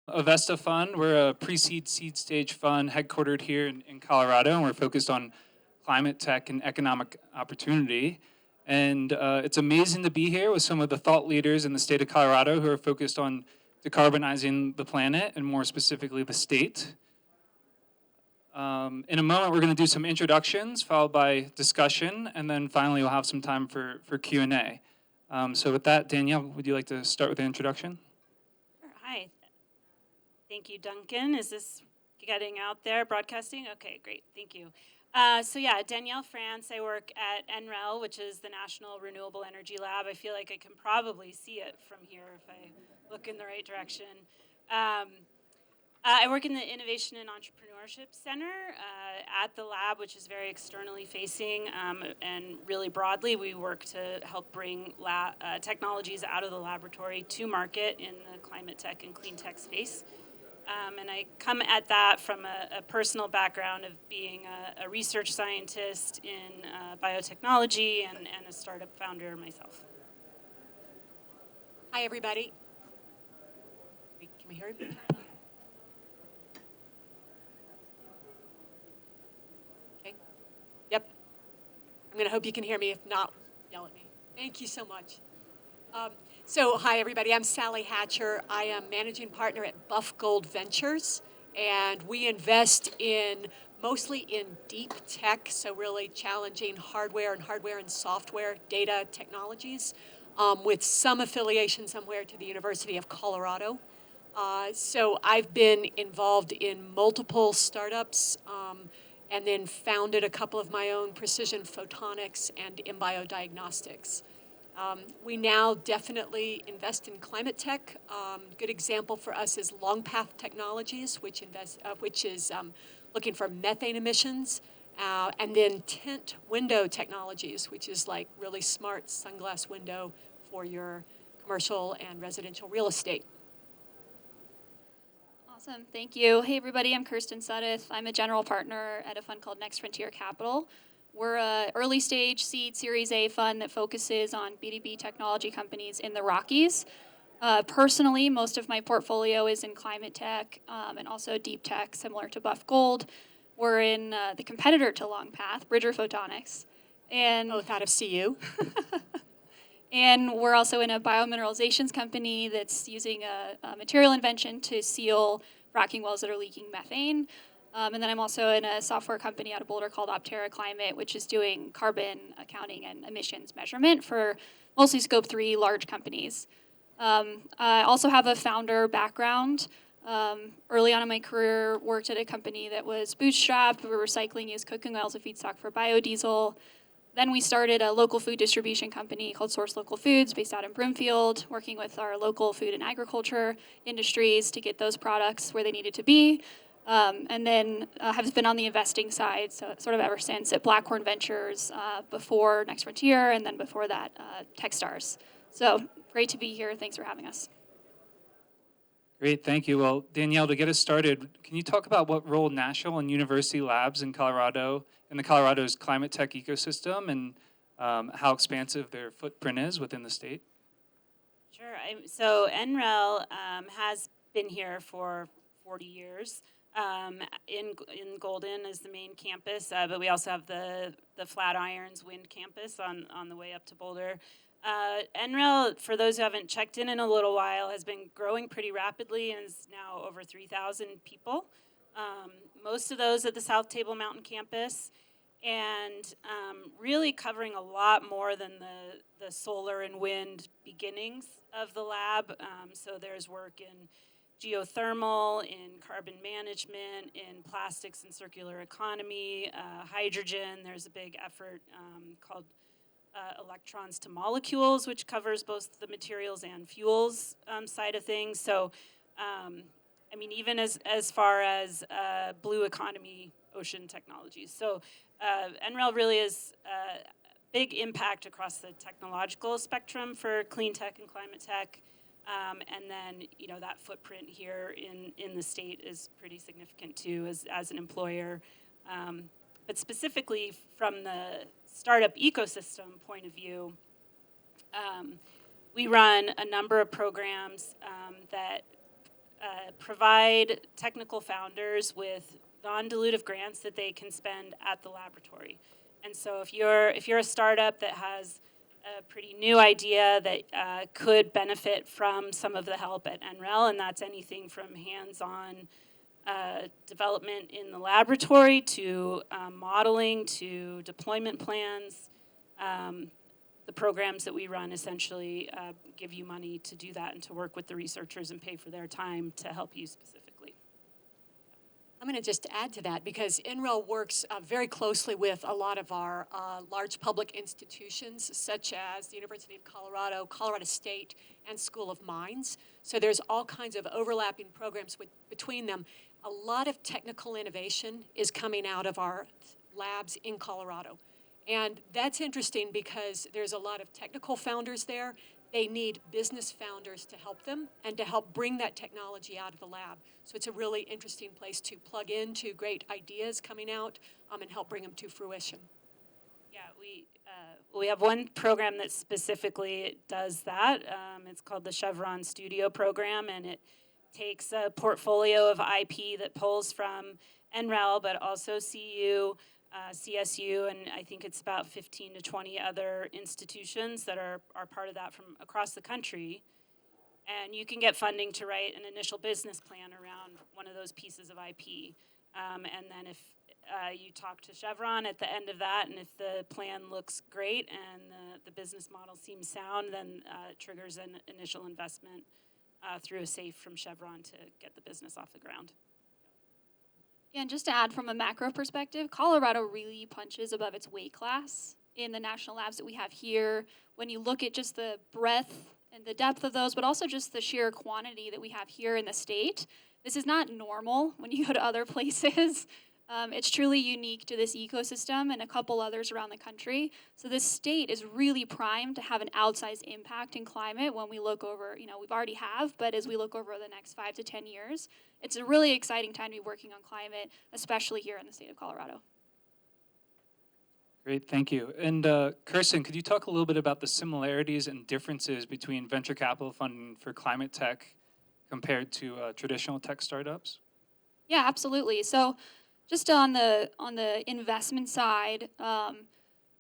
Avesta Fund. We're a pre-seed seed stage fund headquartered here in Colorado, and we're focused on climate tech and economic opportunity. And it's amazing to be here with some of the thought leaders in the state of Colorado who are focused on decarbonizing the planet and more specifically the state. In a moment, we're going to do some introductions followed by discussion, and then finally we'll have some time for Q&A. So with that, Danielle, would you like to start with the introduction? Sure. Hi. Thank you, Duncan. Is this getting out there, broadcasting? Okay, great. Thank you. Danielle France. I work at NREL, which is the National Renewable Energy Lab. I feel like I can probably see it from here if I look in the right direction. I work in the Innovation and Entrepreneurship Center at the lab, which is very externally facing, and really broadly, we work to help bring technologies out of the laboratory to market in the climate tech and clean tech space. And I come at that from a personal background of being a research scientist in biotechnology and a startup founder myself. Hi, everybody. Can we hear it? Okay. Yep. I'm going to hope you can hear me. If not, yell at me. Thank you so much. Hi, everybody. I'm Sally Hatcher. I am managing partner at Buff Gold Ventures, and we invest mostly in deep tech, so really challenging hardware and software data technologies, with some affiliation somewhere to the University of Colorado. So I've been involved in multiple startups, and then founded a couple of my own precision photonics and InBio-diagnostics. We now definitely invest in climate tech. Good example for us is Long Path Technologies, which is looking for methane emissions, and then tint window technologies, which is like really smart sunglass window for your commercial and residential real estate. Awesome, thank you. Hey everybody, I'm Kirsten Suddeth. I'm a general partner at a fund called Next Frontier Capital. We're an early stage seed Series A fund that focuses on B2B technology companies in the Rockies. Personally, most of my portfolio is in climate tech and also deep tech, similar to Buff Gold. We're in the competitor to Long Path, Bridger Photonics. And both out of CU. And we're also in a biomineralizations company that's using a material invention to seal fracking wells that are leaking methane. And then I'm also in a software company out of Boulder called Optera Climate, which is doing carbon accounting and emissions measurement for mostly Scope 3 large companies. I also have a founder background. Early on in my career, worked at a company that was bootstrapped. We were recycling used cooking oil as a feedstock for biodiesel. Then we started a local food distribution company called Source Local Foods based out in Broomfield, working with our local food and agriculture industries to get those products where they needed to be. And then have been on the investing side, so sort of ever since at Blackhorn Ventures, before Next Frontier, and then before that, Techstars. So great to be here. Thanks for having us. Great, thank you. Well, Danielle, to get us started, can you talk about what role national and university labs in Colorado, in the Colorado's climate tech ecosystem, and how expansive their footprint is within the state? Sure. So NREL has been here for 40 years. In Golden is the main campus, but we also have the Flatirons Wind campus on the way up to Boulder. NREL, for those who haven't checked in a little while, has been growing pretty rapidly and is now over 3,000 people. Most of those at the South Table Mountain campus, and really covering a lot more than the solar and wind beginnings of the lab. So there's work in geothermal, in carbon management, in plastics and circular economy, hydrogen. There's a big effort called electrons to molecules, which covers both the materials and fuels side of things. So, I mean, even as far as blue economy ocean technologies. So NREL really is a big impact across the technological spectrum for clean tech and climate tech. And then, you know, that footprint here in the state is pretty significant too as an employer. But specifically from the startup ecosystem point of view, we run a number of programs that provide technical founders with non-dilutive grants that they can spend at the laboratory. And so if you're a startup that has a pretty new idea that could benefit from some of the help at NREL, and that's anything from hands-on development in the laboratory to modeling to deployment plans. The programs that we run essentially give you money to do that and to work with the researchers and pay for their time to help you specifically. I'm going to just add to that because NREL works very closely with a lot of our large public institutions, such as the University of Colorado, Colorado State, and School of Mines. So there's all kinds of overlapping programs between them. A lot of technical innovation is coming out of our labs in Colorado. And that's interesting because there's a lot of technical founders there. They need business founders to help them and to help bring that technology out of the lab. So it's a really interesting place to plug into great ideas coming out and help bring them to fruition. Yeah, we have one program that specifically does that. It's called the Chevron Studio Program, and it takes a portfolio of IP that pulls from NREL, but also CU, CSU, and I think it's about 15 to 20 other institutions that are part of that from across the country. And you can get funding to write an initial business plan around one of those pieces of IP. And then if you talk to Chevron at the end of that, and if the plan looks great and the business model seems sound, then it triggers an initial investment through a SAFE from Chevron to get the business off the ground. Yeah, and just to add from a macro perspective, Colorado really punches above its weight class in the national labs that we have here. When you look at just the breadth and the depth of those, but also just the sheer quantity that we have here in the state, this is not normal when you go to other places. It's truly unique to this ecosystem and a couple others around the country. So this state is really primed to have an outsized impact in climate when we look over, we've already have, but as we look over the next 5 to 10 years, it's a really exciting time to be working on climate, especially here in the state of Colorado. Great, thank you. And Kirsten, could you talk a little bit about the similarities and differences between venture capital funding for climate tech compared to traditional tech startups? Yeah, absolutely. So just on the investment side,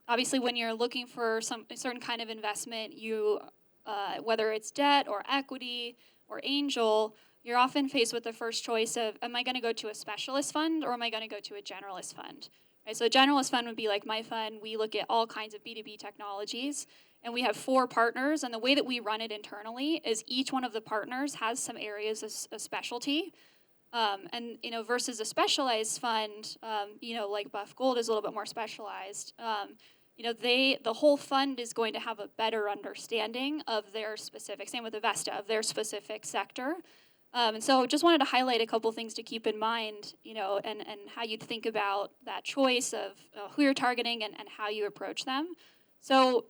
obviously when you're looking for a certain kind of investment, you whether it's debt or equity or angel, you're often faced with the first choice of, am I going to go to a specialist fund or am I going to go to a generalist fund? Right, so a generalist fund would be like my fund. We look at all kinds of B2B technologies, and we have 4 partners, and the way that we run it internally is each one of the partners has some areas of specialty. And versus a specialized fund, like Buff Gold is a little bit more specialized. The whole fund is going to have a better understanding of their specific, same with Avesta, of their specific sector. And so just wanted to highlight a couple things to keep in mind, and how you'd think about that choice of who you're targeting and how you approach them. So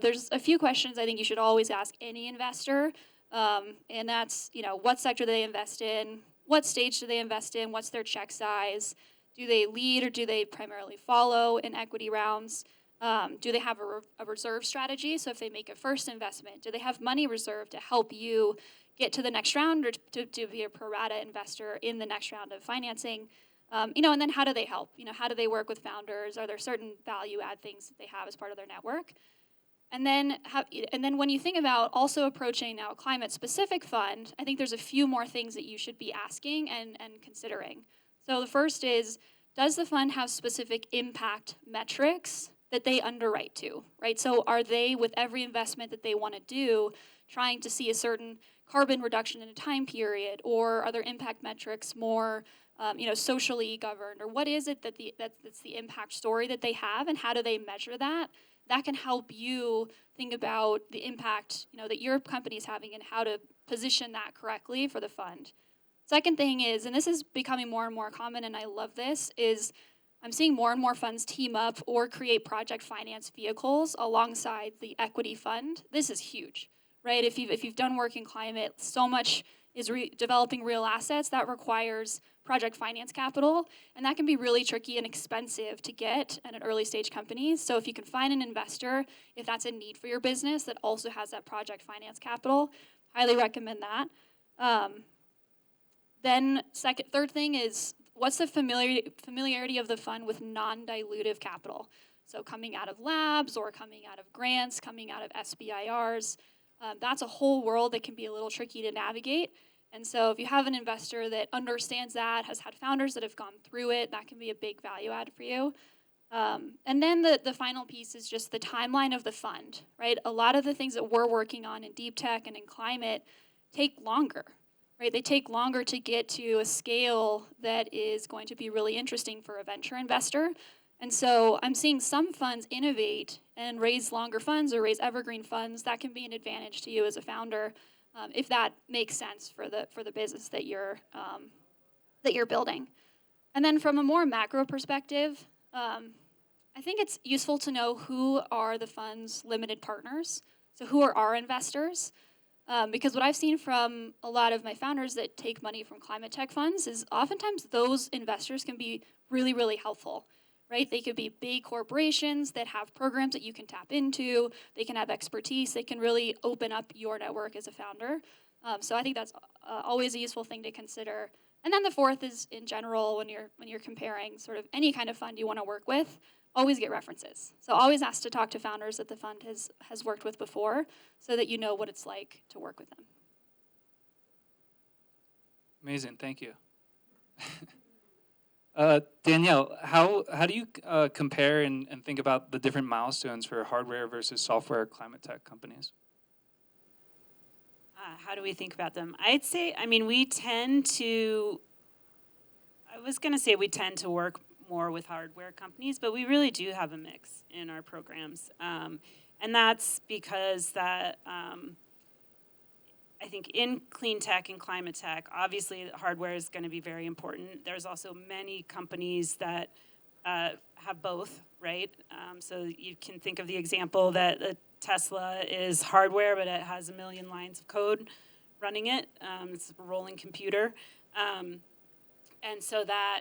there's a few questions I think you should always ask any investor, and that's, what sector do they invest in? What stage do they invest in? What's their check size? Do they lead or do they primarily follow in equity rounds? Do they have a reserve strategy? So if they make a first investment, do they have money reserved to help you get to the next round or to be a pro rata investor in the next round of financing? And then how do they help? How do they work with founders? Are there certain value add things that they have as part of their network? And then when you think about also approaching now a climate-specific fund, I think there's a few more things that you should be asking and considering. So the first is, does the fund have specific impact metrics that they underwrite to, right? So are they, with every investment that they want to do, trying to see a certain carbon reduction in a time period, or are their impact metrics more socially governed, or what is it that's the impact story that they have, and how do they measure that? That can help you think about the impact, that your company is having and how to position that correctly for the fund. Second thing is, and this is becoming more and more common, and I love this, is I'm seeing more and more funds team up or create project finance vehicles alongside the equity fund. This is huge, right? If you've done work in climate, so much is developing real assets that requires project finance capital, and that can be really tricky and expensive to get at an early stage company. So if you can find an investor, if that's a need for your business that also has that project finance capital, highly recommend that. Then third thing is, what's the familiarity of the fund with non-dilutive capital? So coming out of labs or coming out of grants, coming out of SBIRs, that's a whole world that can be a little tricky to navigate. And so if you have an investor that understands that, has had founders that have gone through it, that can be a big value add for you. And then the final piece is just the timeline of the fund, right? A lot of the things that we're working on in deep tech and in climate take longer, right? They take longer to get to a scale that is going to be really interesting for a venture investor. And so I'm seeing some funds innovate and raise longer funds or raise evergreen funds. That can be an advantage to you as a founder, if that makes sense for the business that you're building. And then from a more macro perspective, I think it's useful to know who are the fund's limited partners. So who are our investors? Because what I've seen from a lot of my founders that take money from climate tech funds is oftentimes those investors can be really, really helpful, right? They could be big corporations that have programs that you can tap into. They can have expertise. They can really open up your network as a founder. So I think that's always a useful thing to consider. And then the fourth is, in general, when you're comparing sort of any kind of fund you want to work with, always get references. So always ask to talk to founders that the fund has worked with before so that you know what it's like to work with them. Amazing, thank you. Danielle, how do you compare and think about the different milestones for hardware versus software climate tech companies? How do we think about them? I'd say, we tend to work more with hardware companies, but we really do have a mix in our programs. And that's because I think in clean tech and climate tech, obviously hardware is going to be very important. There's also many companies that have both, right? So you can think of the example that the Tesla is hardware, but it has 1 million lines of code running it. It's a rolling computer. And so that,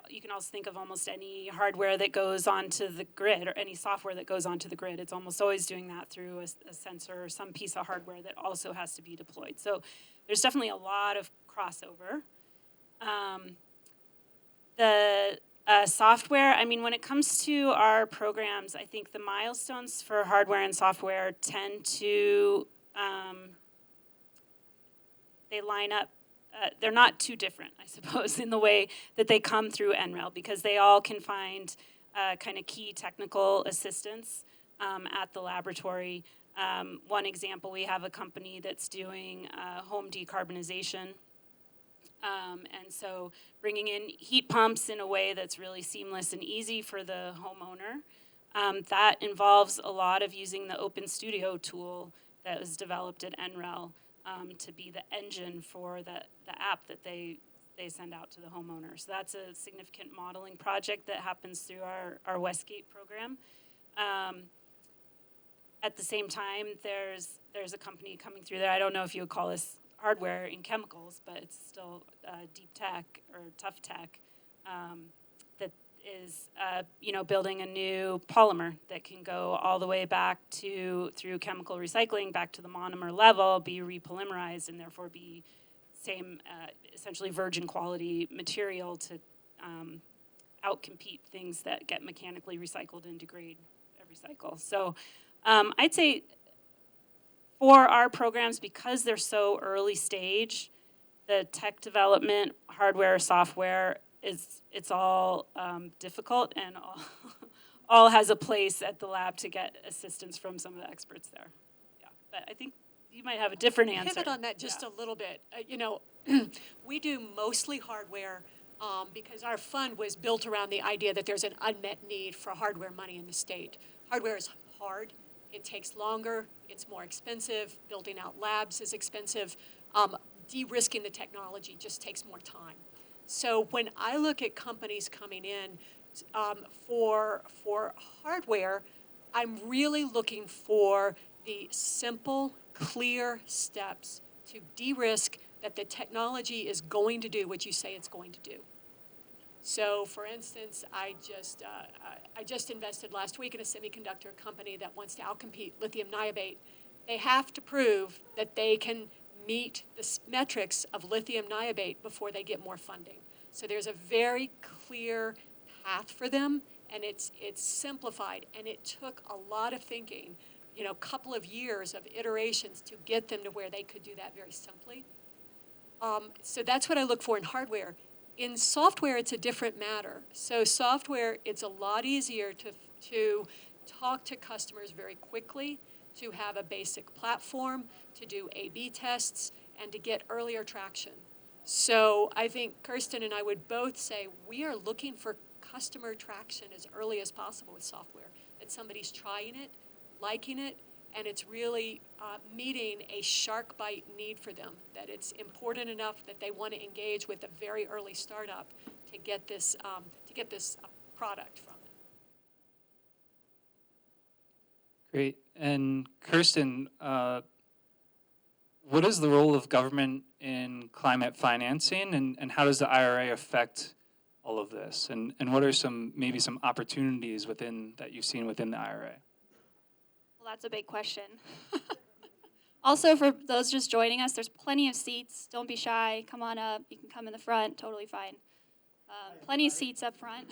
you can also think of almost any hardware that goes onto the grid or any software that goes onto the grid. It's almost always doing that through a sensor or some piece of hardware that also has to be deployed. So there's definitely a lot of crossover. The software, when it comes to our programs, I think the milestones for hardware and software tend to, they line up. They're not too different, I suppose, in the way that they come through NREL, because they all can find kind of key technical assistance at the laboratory. One example, we have a company that's doing home decarbonization. And so bringing in heat pumps in a way that's really seamless and easy for the homeowner. That involves a lot of using the Open Studio tool that was developed at NREL to be the engine for the app that they send out to the homeowner. So that's a significant modeling project that happens through our Westgate program. At the same time, there's a company coming through there. I don't know if you would call this hardware in chemicals, but it's still deep tech or tough tech that is building a new polymer that can go all the way back through chemical recycling back to the monomer level, be repolymerized, and therefore be same essentially virgin quality material to outcompete things that get mechanically recycled and degrade every cycle. So I'd say for our programs, because they're so early stage, the tech development, hardware, software, it's all difficult, and all has a place at the lab to get assistance from some of the experts there. Yeah, but I think you might have a different answer. Pivot on that just a little bit. We do mostly hardware because our fund was built around the idea that there's an unmet need for hardware money in the state. Hardware is hard. It takes longer. It's more expensive. Building out labs is expensive. De-risking the technology just takes more time. So when I look at companies coming in for hardware, I'm really looking for the simple, clear steps to de-risk that the technology is going to do what you say it's going to do. So, for instance, I just invested last week in a semiconductor company that wants to outcompete lithium niobate. They have to prove that they can meet the metrics of lithium niobate before they get more funding. So there's a very clear path for them, and it's simplified, and it took a lot of thinking, a couple of years of iterations to get them to where they could do that very simply. So that's what I look for in hardware. In software, it's a different matter. So software, it's a lot easier to talk to customers very quickly, to have a basic platform, to do A/B tests, and to get earlier traction. So I think Kirsten and I would both say we are looking for customer traction as early as possible with software, that somebody's trying it, liking it, and it's really meeting a shark bite need for them, that it's important enough that they want to engage with a very early startup to get this product from it. Great. And Kirsten, what is the role of government in climate financing, and how does the IRA affect all of this? And what are maybe some opportunities that you've seen within the IRA? Well, that's a big question. Also, for those just joining us, there's plenty of seats. Don't be shy. Come on up. You can come in the front. Totally fine. Plenty of seats up front.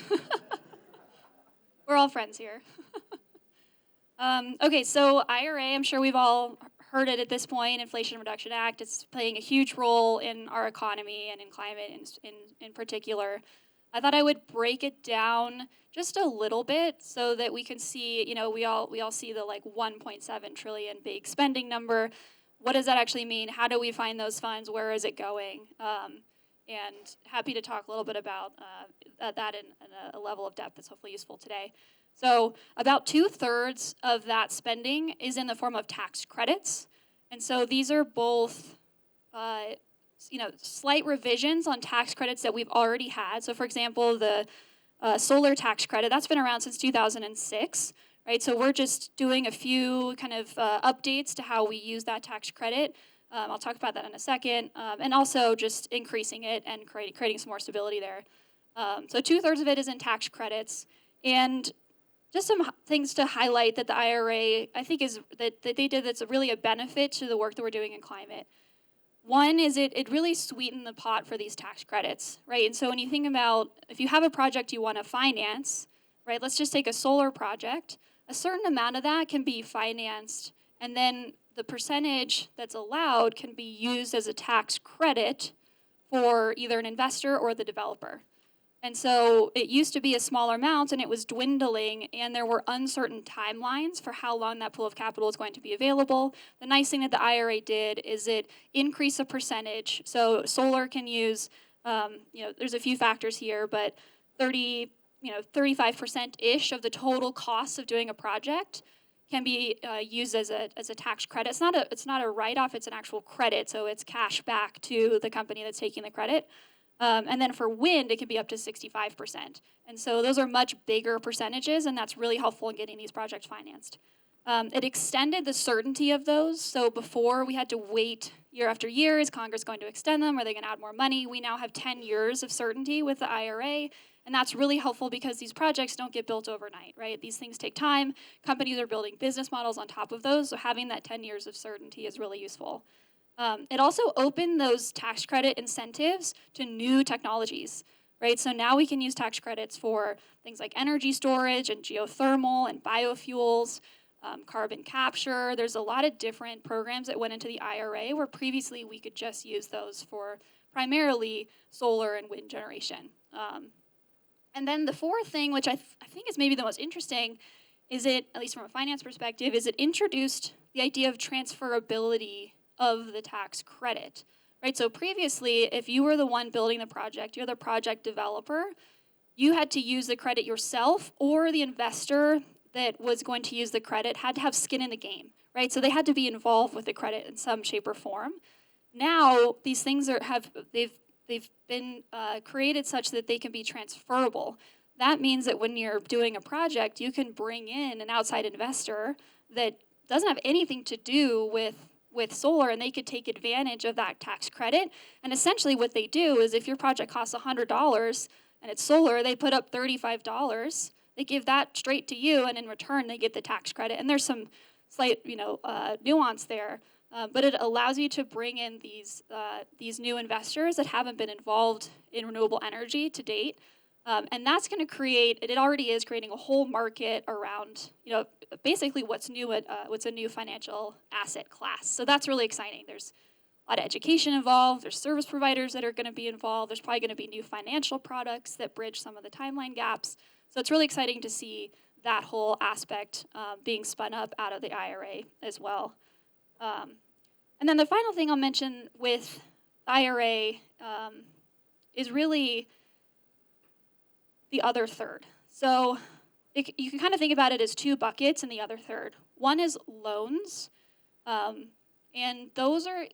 We're all friends here. Okay, so IRA, I'm sure we've all heard it at this point, Inflation Reduction Act. It's playing a huge role in our economy and in climate in particular. I thought I would break it down just a little bit so that we can see, we all see the 1.7 trillion big spending number. What does that actually mean? How do we find those funds? Where is it going? And happy to talk a little bit about that in a level of depth that's hopefully useful today. So about 2/3 of that spending is in the form of tax credits. And so these are both slight revisions on tax credits that we've already had. So for example, the solar tax credit, that's been around since 2006, right? So we're just doing a few kind of updates to how we use that tax credit. I'll talk about that in a second. And also just increasing it and creating some more stability there. So 2/3 of it is in tax credits. And just some things to highlight that the IRA, I think, that they did that's really a benefit to the work that we're doing in climate. One is it really sweetened the pot for these tax credits, right? And so when you think about, if you have a project you want to finance, right, let's just take a solar project, a certain amount of that can be financed, and then the percentage that's allowed can be used as a tax credit for either an investor or the developer. And so it used to be a smaller amount, and it was dwindling, and there were uncertain timelines for how long that pool of capital is going to be available. The nice thing that the IRA did is it increased the percentage. So solar can use, there's a few factors here, but 35%-ish of the total cost of doing a project can be used as a tax credit. It's not a write-off, it's an actual credit, so it's cash back to the company that's taking the credit. And then for wind, it can be up to 65%. And so those are much bigger percentages, and that's really helpful in getting these projects financed. It extended the certainty of those. So before, we had to wait year after year. Is Congress going to extend them? Are they going to add more money? We now have 10 years of certainty with the IRA, and that's really helpful because these projects don't get built overnight, right? These things take time. Companies are building business models on top of those, so having that 10 years of certainty is really useful. It also opened those tax credit incentives to new technologies, right? So now we can use tax credits for things like energy storage and geothermal and biofuels, carbon capture. There's a lot of different programs that went into the IRA where previously we could just use those for primarily solar and wind generation. And then the fourth thing, which I think is maybe the most interesting, is it, at least from a finance perspective, is it introduced the idea of transferability of the tax credit, right? So previously, if you were the one building the project, you're the project developer, you had to use the credit yourself, or the investor that was going to use the credit had to have skin in the game, right? So they had to be involved with the credit in some shape or form. Now, these things they've been created such that they can be transferable. That means that when you're doing a project, you can bring in an outside investor that doesn't have anything to do with solar, and they could take advantage of that tax credit. And essentially what they do is if your project costs $100 and it's solar, they put up $35. They give that straight to you, and in return they get the tax credit. And there's some slight nuance there. but it allows you to bring in these new investors that haven't been involved in renewable energy to date. And that's going to create, it already is creating a whole market around, basically what's a new financial asset class. So that's really exciting. There's a lot of education involved. There's service providers that are going to be involved. There's probably going to be new financial products that bridge some of the timeline gaps. So it's really exciting to see that whole aspect being spun up out of the IRA as well. And then the final thing I'll mention with IRA is really the other third. So you can kind of think about it as two buckets in the other third. One is loans, and those are,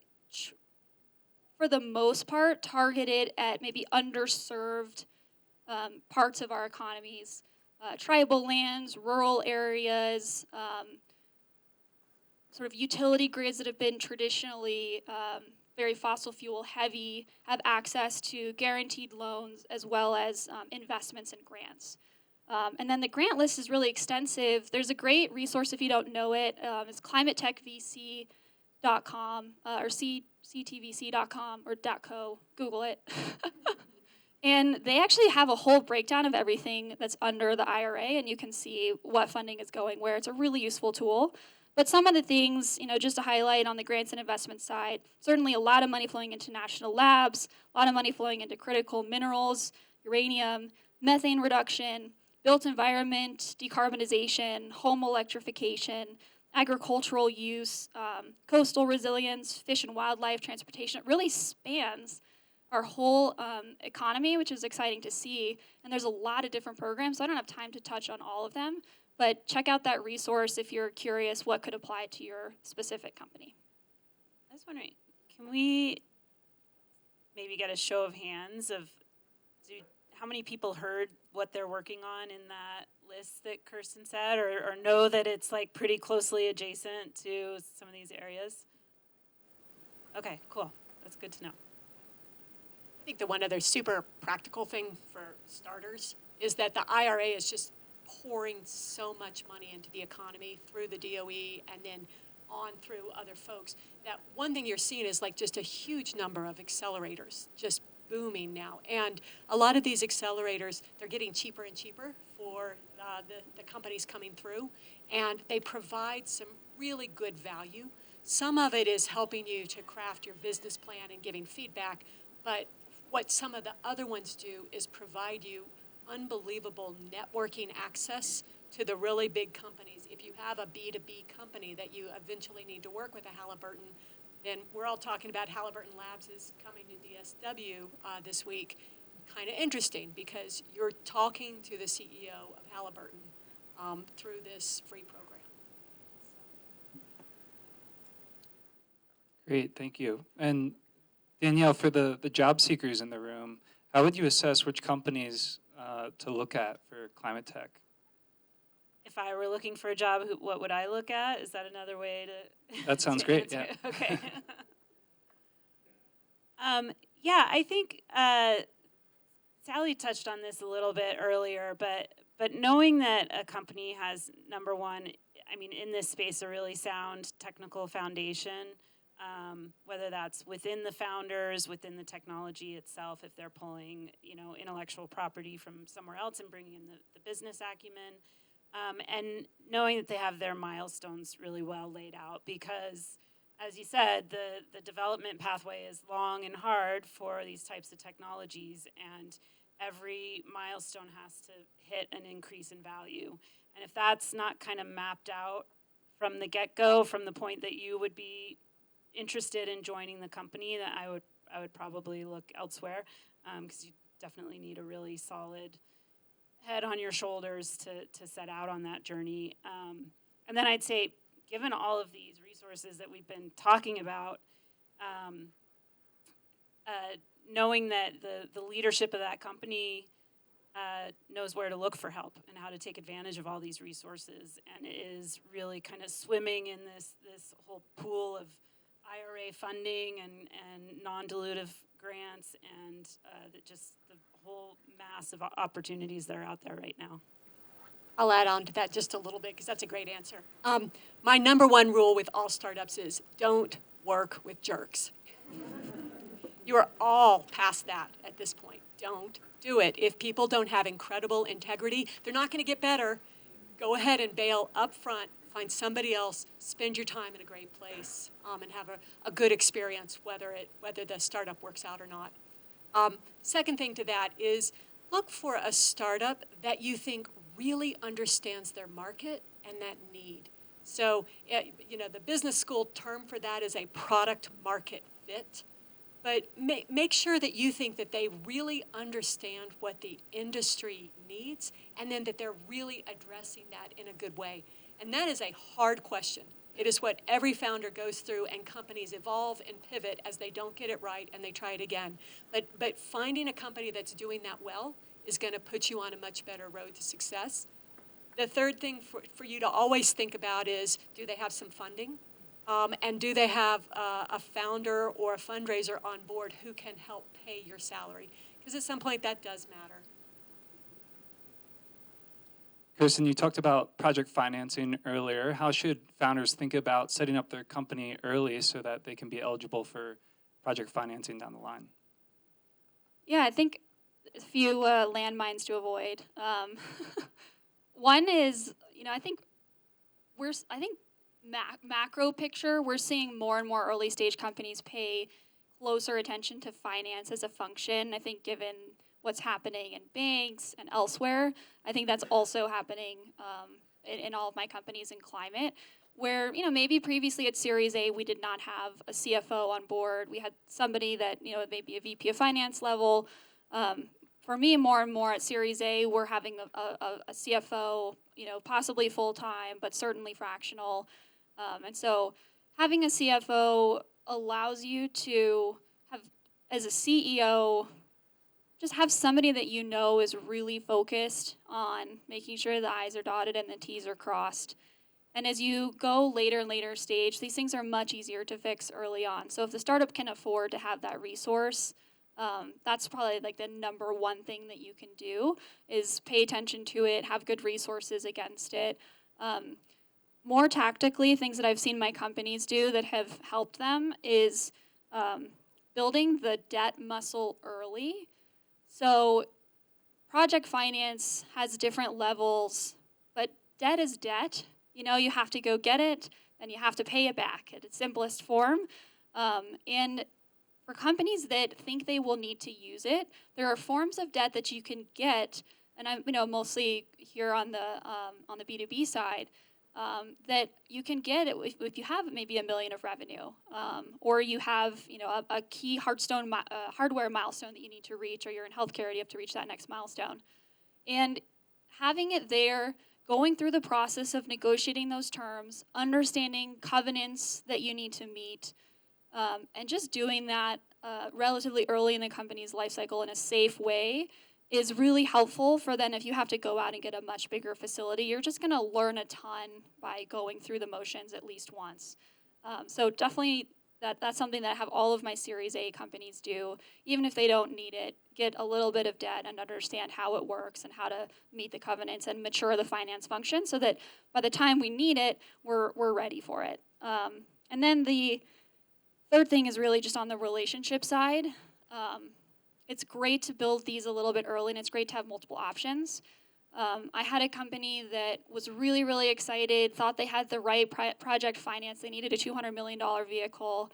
for the most part, targeted at maybe underserved parts of our economies, tribal lands, rural areas, sort of utility grids that have been traditionally very fossil fuel heavy, have access to guaranteed loans as well as investments and grants. And then the grant list is really extensive. There's a great resource if you don't know it. It's climatetechvc.com or ctvc.com or .co. Google it. And they actually have a whole breakdown of everything that's under the IRA, and you can see what funding is going where. It's a really useful tool. But some of the things, just to highlight on the grants and investment side, certainly a lot of money flowing into national labs, a lot of money flowing into critical minerals, uranium, methane reduction, built environment, decarbonization, home electrification, agricultural use, coastal resilience, fish and wildlife, transportation. It really spans our whole economy, which is exciting to see. And there's a lot of different programs, so I don't have time to touch on all of them. But check out that resource if you're curious what could apply to your specific company. I was wondering, can we maybe get a show of hands of how many people heard what they're working on in that list that Kirsten said, or know that it's like pretty closely adjacent to some of these areas? Okay, cool. That's good to know. I think the one other super practical thing for starters is that the IRA is just pouring so much money into the economy through the DOE and then on through other folks, that one thing you're seeing is like just a huge number of accelerators just booming now. And a lot of these accelerators, they're getting cheaper and cheaper for the companies coming through, and they provide some really good value. Some of it is helping you to craft your business plan and giving feedback, but what some of the other ones do is provide you unbelievable networking access to the really big companies. If you have a B2B company that you eventually need to work with a Halliburton, then we're all talking about Halliburton Labs is coming to DSW this week. Kind of interesting because you're talking to the CEO of Halliburton through this free program. Great, thank you. And Danielle, for the job seekers in the room, how would you assess which companies to look at for ClimateTech? If I were looking for a job, what would I look at? Is that another way to? That sounds great. Yeah. Okay. Yeah, I think Sally touched on this a little bit earlier, but knowing that a company has, number one, I mean, in this space, a really sound technical foundation, whether that's within the founders, within the technology itself, if they're pulling, intellectual property from somewhere else and bringing in the business acumen, and knowing that they have their milestones really well laid out, because, as you said, the development pathway is long and hard for these types of technologies, and every milestone has to hit an increase in value. And if that's not kind of mapped out from the get-go, from the point that you would be interested in joining the company, that I would probably look elsewhere, because you definitely need a really solid head on your shoulders to set out on that journey. And then I'd say, given all of these resources that we've been talking about, knowing that the leadership of that company knows where to look for help and how to take advantage of all these resources, and is really kind of swimming in this whole pool of IRA funding and non-dilutive grants, and just the whole mass of opportunities that are out there right now. I'll add on to that just a little bit because that's a great answer. My number one rule with all startups is don't work with jerks. You are all past that at this point. Don't do it. If people don't have incredible integrity, they're not going to get better. Go ahead and bail up front, find somebody else, spend your time in a great place, and have a good experience, whether the startup works out or not. Second thing to that is look for a startup that you think really understands their market and that need. So, the business school term for that is a product market fit. But make sure that you think that they really understand what the industry needs and then that they're really addressing that in a good way. And that is a hard question. It is what every founder goes through, and companies evolve and pivot as they don't get it right and they try it again. But finding a company that's doing that well is going to put you on a much better road to success. The third thing for you to always think about is, do they have some funding? And do they have a founder or a fundraiser on board who can help pay your salary? Because at some point that does matter. Kirsten, you talked about project financing earlier. How should founders think about setting up their company early so that they can be eligible for project financing down the line? Yeah, I think a few landmines to avoid. One is, I think macro picture, we're seeing more and more early stage companies pay closer attention to finance as a function. I think given what's happening in banks and elsewhere, I think that's also happening in all of my companies in climate, where maybe previously at Series A we did not have a CFO on board. We had somebody that maybe a VP of finance level. For me, more and more at Series A, we're having a CFO, possibly full-time, but certainly fractional. And so having a CFO allows you to have, as a CEO, just have somebody that is really focused on making sure the I's are dotted and the T's are crossed. And as you go later and later stage, these things are much easier to fix early on. So if the startup can afford to have that resource, that's probably like the number one thing that you can do is pay attention to it, have good resources against it. More tactically, things that I've seen my companies do that have helped them is building the debt muscle early. So project finance has different levels, but debt is debt. You have to go get it, and you have to pay it back at its simplest form. And for companies that think they will need to use it, there are forms of debt that you can get, and I'm mostly here on the B2B side, that you can get if you have maybe $1 million of revenue, or you have a key hardware milestone that you need to reach, or you're in healthcare, you have to reach that next milestone, and having it there, going through the process of negotiating those terms, understanding covenants that you need to meet, and just doing that relatively early in the company's life cycle in a safe way is really helpful for then if you have to go out and get a much bigger facility, you're just going to learn a ton by going through the motions at least once. So definitely that's something that I have all of my Series A companies do. Even if they don't need it, get a little bit of debt and understand how it works and how to meet the covenants and mature the finance function so that by the time we need it, we're ready for it. And then the third thing is really just on the relationship side. It's great to build these a little bit early, and it's great to have multiple options. I had a company that was really, really excited, thought they had the right project finance. They needed a $200 million vehicle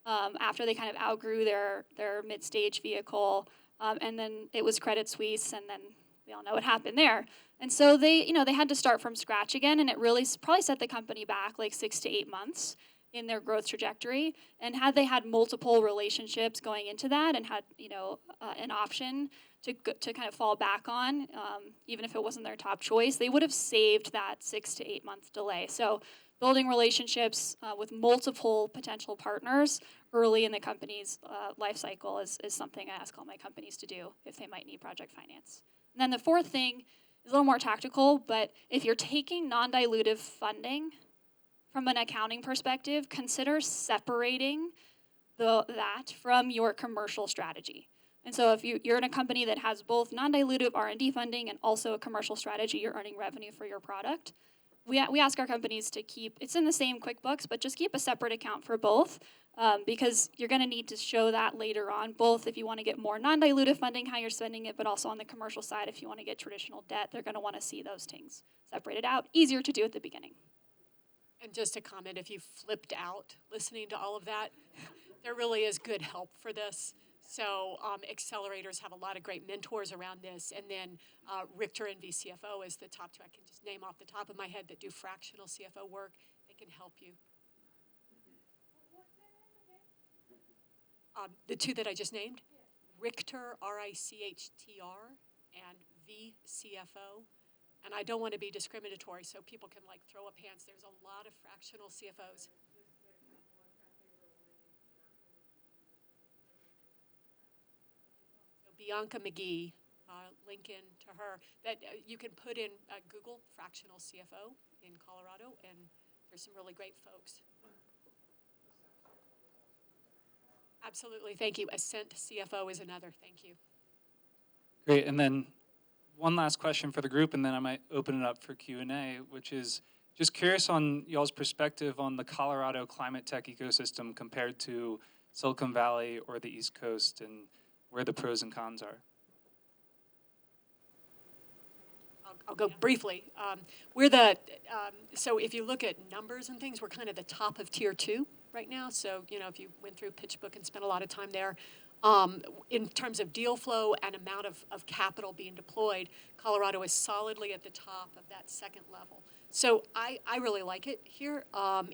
after they kind of outgrew their mid-stage vehicle. And then it was Credit Suisse, and then we all know what happened there. And so they had to start from scratch again, and it really probably set the company back like 6 to 8 months in their growth trajectory. And had they had multiple relationships going into that and had an option to kind of fall back on, even if it wasn't their top choice, they would have saved that 6 to 8 month delay. So building relationships with multiple potential partners early in the company's life cycle is something I ask all my companies to do if they might need project finance. And then the fourth thing is a little more tactical, but if you're taking non-dilutive funding, from an accounting perspective, consider separating that from your commercial strategy. And so if you're in a company that has both non-dilutive R&D funding and also a commercial strategy, you're earning revenue for your product. We ask our companies to keep, it's in the same QuickBooks, but just keep a separate account for both, because you're going to need to show that later on, both if you want to get more non-dilutive funding, how you're spending it, but also on the commercial side, if you want to get traditional debt, they're going to want to see those things separated out. Easier to do at the beginning. And just a comment, if you flipped out listening to all of that, there really is good help for this. So accelerators have a lot of great mentors around this. And then Richter and VCFO is the top two I can just name off the top of my head that do fractional CFO work. They can help you. The two that I just named, Richter, RICHTR, and VCFO. And I don't want to be discriminatory so people can like throw up hands. There's a lot of fractional CFOs. So Bianca McGee, Lincoln to her, that you can put in Google fractional CFO in Colorado, and there's some really great folks. Absolutely, thank you. Ascent CFO is another, thank you. Great, and then one last question for the group, and then I might open it up for Q&A, which is just curious on y'all's perspective on the Colorado ClimateTech ecosystem compared to Silicon Valley or the East Coast, and where the pros and cons are. I'll go briefly. We're the, so if you look at numbers and things, we're kind of the top of tier 2 right now. So, you know, if you went through PitchBook and spent a lot of time there, in terms of deal flow and amount of capital being deployed, Colorado is solidly at the top of that second level. So I really like it here.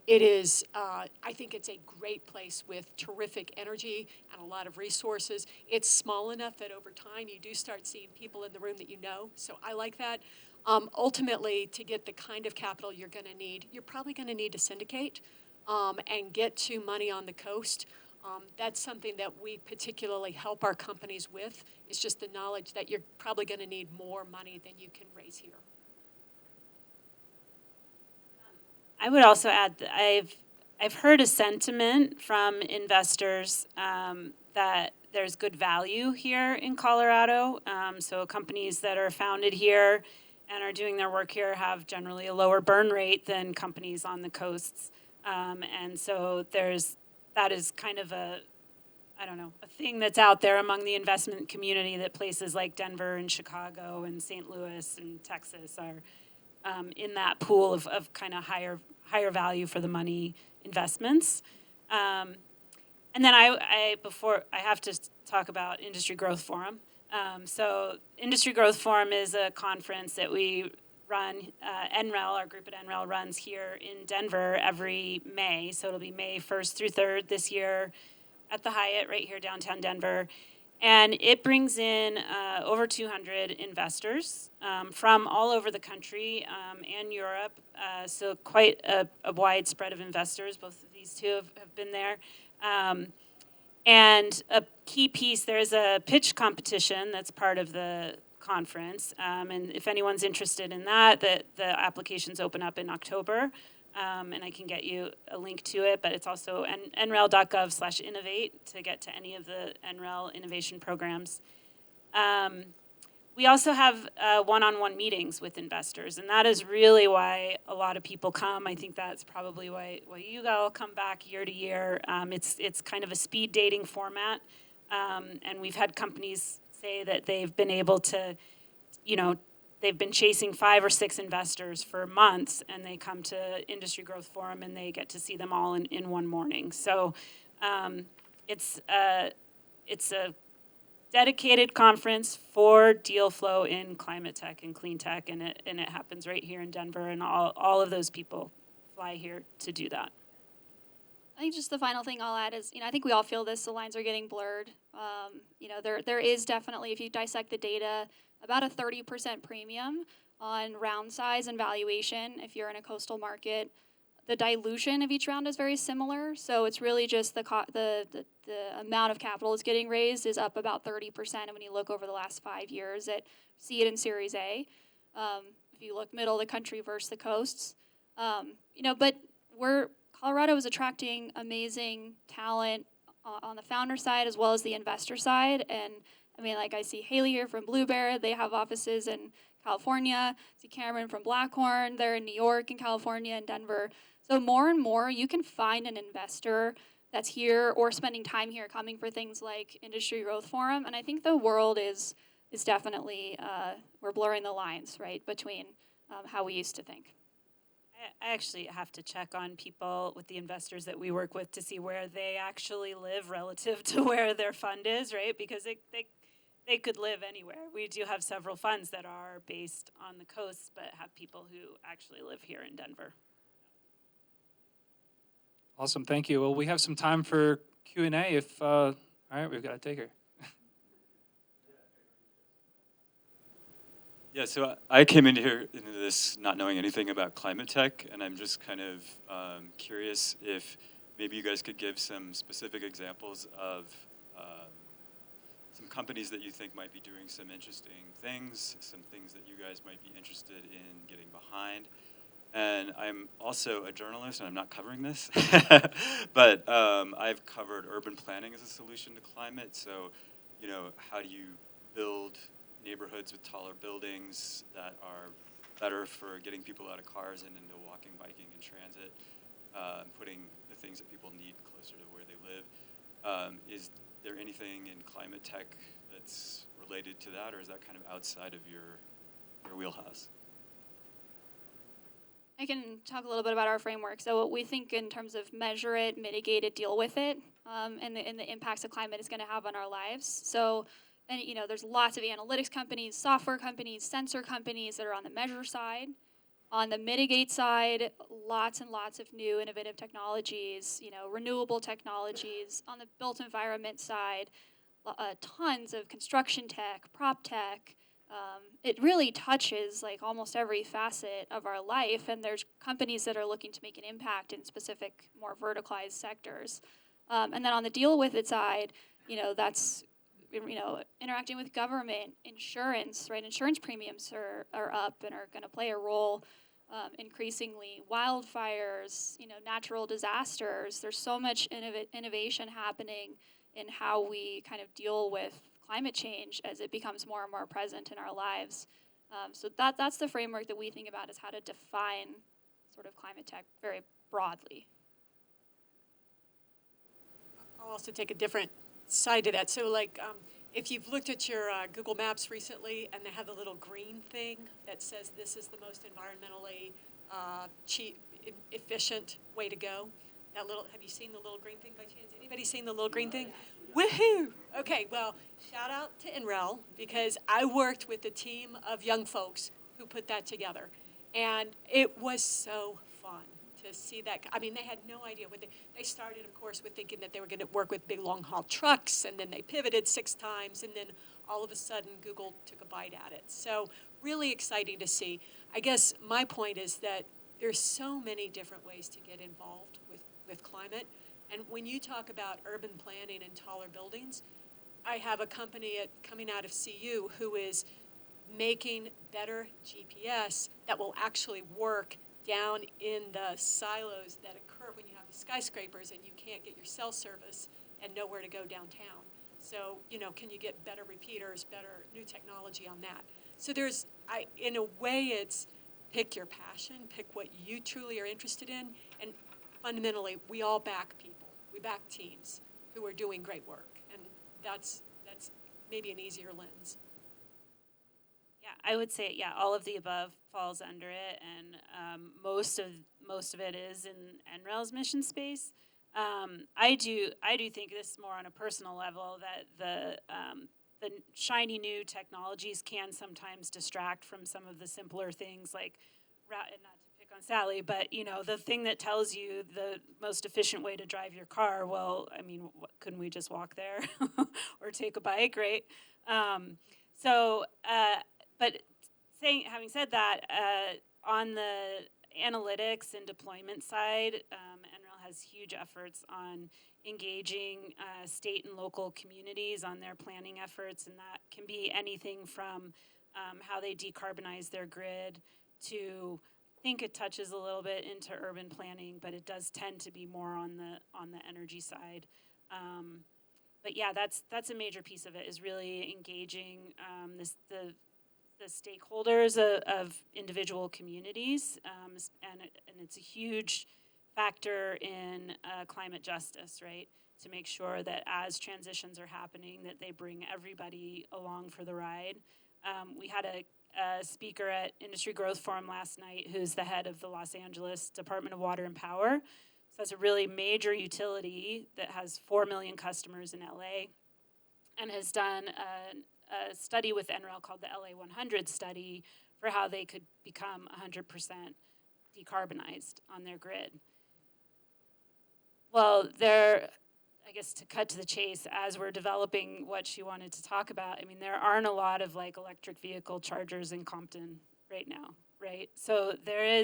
It is, I think it's a great place with terrific energy and a lot of resources. It's small enough that over time you do start seeing people in the room that you know. So I like that. Ultimately, to get the kind of capital you're going to need, you're probably going to need to syndicate and get to money on the coast. That's something that we particularly help our companies with. It's just the knowledge that you're probably going to need more money than you can raise here. I would also add that I've heard a sentiment from investors that there's good value here in Colorado. So companies that are founded here and are doing their work here have generally a lower burn rate than companies on the coasts. And so that is kind of a thing that's out there among the investment community, that places like Denver and Chicago and St. Louis and Texas are in that pool of kind of higher value for the money investments. And then I have to talk about Industry Growth Forum. So Industry Growth Forum is a conference that we run, NREL, our group at NREL runs here in Denver every May. So it'll be May 1st through 3rd this year at the Hyatt right here downtown Denver. And it brings in over 200 investors from all over the country and Europe. So quite a wide spread of investors. Both of these two have been there. And a key piece, there's a pitch competition that's part of the conference. And if anyone's interested in that, the applications open up in October. And I can get you a link to it, but it's also nrel.gov/innovate to get to any of the NREL innovation programs. We also have one-on-one meetings with investors, and that is really why a lot of people come. I think that's probably why you all come back year to year. It's kind of a speed dating format, and we've had companies say that they've been able to, they've been chasing 5 or 6 investors for months, and they come to Industry Growth Forum and they get to see them all in one morning. So it's a dedicated conference for deal flow in climate tech and clean tech, and it happens right here in Denver, and all of those people fly here to do that. I think just the final thing I'll add is, I think we all feel this, the lines are getting blurred. There is definitely, if you dissect the data, about a 30% premium on round size and valuation if you're in a coastal market. The dilution of each round is very similar, so it's really just the amount of capital that's getting raised is up about 30% when you look over the last 5 years at seed and Series A. If you look middle of the country versus the coasts, but Colorado is attracting amazing talent on the founder side as well as the investor side. And I mean, like I see Haley here from Blue Bear. They have offices in California. I see Cameron from Blackhorn. They're in New York and California and Denver. So more and more, you can find an investor that's here or spending time here coming for things like Industry Growth Forum. And I think the world is definitely, we're blurring the lines, right, between how we used to think. I actually have to check on people with the investors that we work with to see where they actually live relative to where their fund is, right? Because they could live anywhere. We do have several funds that are based on the coast, but have people who actually live here in Denver. Awesome, thank you. Well, we have some time for Q&A if, all right, we've got to take her. Yeah, so I came into this not knowing anything about ClimateTech, and I'm just kind of curious if maybe you guys could give some specific examples of some companies that you think might be doing some interesting things, some things that you guys might be interested in getting behind. And I'm also a journalist, and I'm not covering this, but I've covered urban planning as a solution to climate. So, you know, how do you build neighborhoods with taller buildings that are better for getting people out of cars and into walking, biking, and transit, putting the things that people need closer to where they live. Is there anything in ClimateTech that's related to that, or is that kind of outside of your wheelhouse? I can talk a little bit about our framework. So what we think in terms of measure it, mitigate it, deal with it, and the impacts of climate is going to have on our lives. So, and you know, there's lots of analytics companies, software companies, sensor companies that are on the measure side. On the mitigate side, lots and lots of new innovative technologies, you know, renewable technologies. On the built environment side, tons of construction tech, prop tech. It really touches like almost every facet of our life, and there's companies that are looking to make an impact in specific, more verticalized sectors. And then on the deal with it side, you know, that's, you know, interacting with government, insurance, right? Insurance premiums are up and are going to play a role increasingly. Wildfires, you know, natural disasters. There's so much innovation happening in how we kind of deal with climate change as it becomes more and more present in our lives. So that's the framework that we think about, is how to define sort of climate tech very broadly. I'll also take a different side to that. So like if you've looked at your Google Maps recently and they have the little green thing that says this is the most environmentally cheap, efficient way to go. That little, have you seen the little green thing by chance? Anybody seen the little green thing? Woohoo! Okay, well, shout out to NREL, because I worked with a team of young folks who put that together. And it was so fun to see that. I mean, they had no idea what they started, of course, with thinking that they were going to work with big long-haul trucks, and then they pivoted 6 times, and then all of a sudden Google took a bite at it. So really exciting to see. I guess my point is that there's so many different ways to get involved with climate. And when you talk about urban planning and taller buildings, I have a company coming out of CU who is making better GPS that will actually work down in the silos that occur when you have the skyscrapers and you can't get your cell service and nowhere to go downtown. So, you know, can you get better repeaters, better new technology on that? So there's, in a way, it's pick your passion, pick what you truly are interested in, and fundamentally, we all back people. We back teams who are doing great work, and that's maybe an easier lens. Yeah, I would say, yeah, all of the above falls under it, and most of it is in NREL's mission space. I do think this more on a personal level, that the shiny new technologies can sometimes distract from some of the simpler things, like, not to pick on Sally, but you know, the thing that tells you the most efficient way to drive your car. Well, I mean, couldn't we just walk there or take a bike, right? But having said that, on the analytics and deployment side, NREL has huge efforts on engaging state and local communities on their planning efforts, and that can be anything from how they decarbonize their grid to, I think it touches a little bit into urban planning, but it does tend to be more on the energy side. But yeah, that's a major piece of it, is really engaging the stakeholders of individual communities, and it's a huge factor in climate justice, right? To make sure that as transitions are happening, that they bring everybody along for the ride. We had a speaker at Industry Growth Forum last night who's the head of the Los Angeles Department of Water and Power. So that's a really major utility that has 4 million customers in LA, and has done a study with NREL called the LA 100 study for how they could become 100% decarbonized on their grid. Well, I guess to cut to the chase, as we're developing what she wanted to talk about, I mean, there aren't a lot of like electric vehicle chargers in Compton right now, right? So there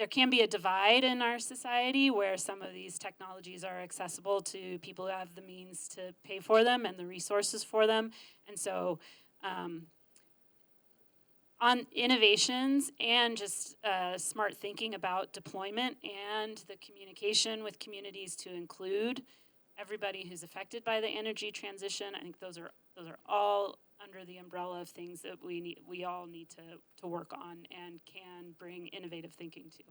can be a divide in our society where some of these technologies are accessible to people who have the means to pay for them and the resources for them. And so on innovations and just smart thinking about deployment and the communication with communities to include everybody who's affected by the energy transition, I think those are all under the umbrella of things that we all need to work on and can bring innovative thinking to.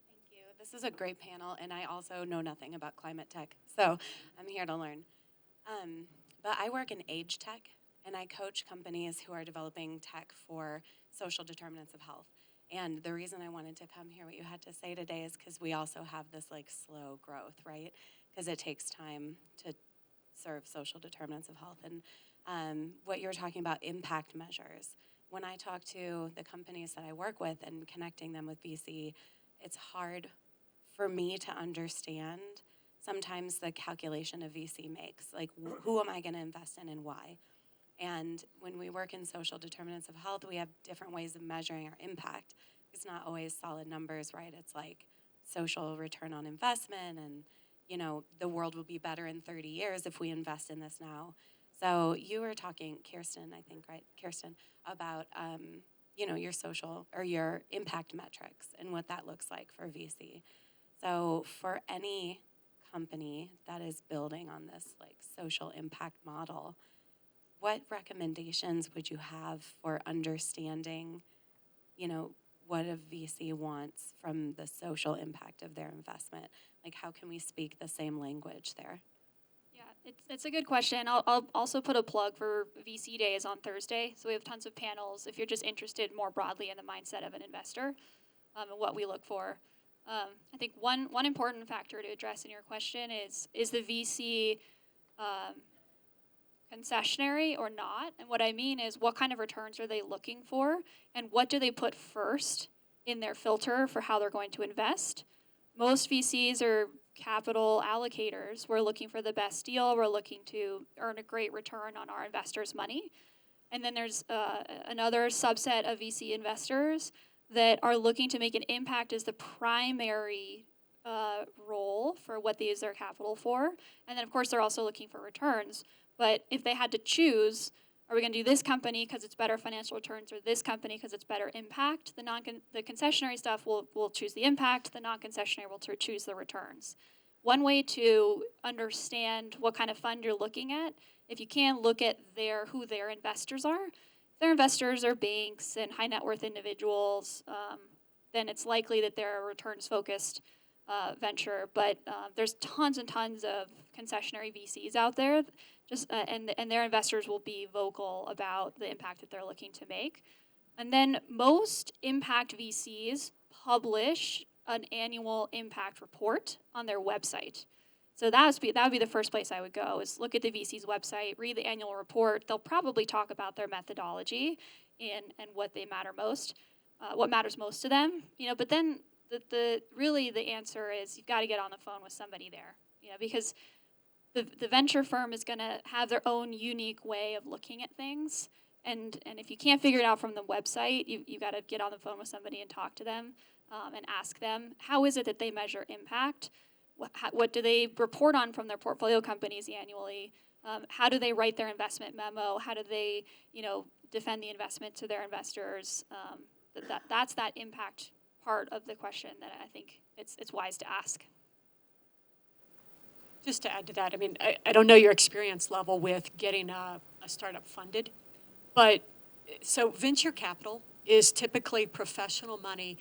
Thank you. This is a great panel, and I also know nothing about climate tech, so I'm here to learn. But I work in age tech, and I coach companies who are developing tech for social determinants of health. And the reason I wanted to come hear what you had to say today is because we also have this like slow growth, right? Because it takes time to serve social determinants of health. And what you were talking about, impact measures. When I talk to the companies that I work with and connecting them with VC, it's hard for me to understand sometimes the calculation a VC makes. Like, who am I going to invest in and why? And when we work in social determinants of health, we have different ways of measuring our impact. It's not always solid numbers, right? It's like social return on investment and, you know, the world will be better in 30 years if we invest in this now. So you were talking, Kirsten, I think, right? Kirsten, about, you know, your social or your impact metrics and what that looks like for VC. So for any company that is building on this like social impact model, what recommendations would you have for understanding, you know, what a VC wants from the social impact of their investment? Like, how can we speak the same language there? Yeah, it's a good question. I'll also put a plug for VC Days on Thursday. So we have tons of panels if you're just interested more broadly in the mindset of an investor and what we look for. I think one important factor to address in your question is the VC concessionary or not? And what I mean is, what kind of returns are they looking for, and what do they put first in their filter for how they're going to invest? Most VCs are capital allocators. We're looking for the best deal. We're looking to earn a great return on our investors' money. And then there's another subset of VC investors that are looking to make an impact as the primary role for what they use their capital for. And then, of course, they're also looking for returns. But if they had to choose, are we going to do this company because it's better financial returns, or this company because it's better impact? The concessionary stuff will choose the impact. The non-concessionary will choose the returns. One way to understand what kind of fund you're looking at, if you can, look at who their investors are. If their investors are banks and high net worth individuals, then it's likely that they're a returns-focused venture. But there's tons and tons of concessionary VCs out there. And their investors will be vocal about the impact that they're looking to make. And then most impact VCs publish an annual impact report on their website. So that would be the first place I would go, is look at the VC's website, read the annual report. They'll probably talk about their methodology and what what matters most to them. You know, but then the answer is you've got to get on the phone with somebody there. You know, because the venture firm is going to have their own unique way of looking at things. And if you can't figure it out from the website, you've got to get on the phone with somebody and talk to them and ask them, how is it that they measure impact? What do they report on from their portfolio companies annually? How do they write their investment memo? How do they, defend the investment to their investors? That's that impact part of the question that I think it's wise to ask. Just to add to that, I mean, I don't know your experience level with getting a startup funded, but so venture capital is typically professional money.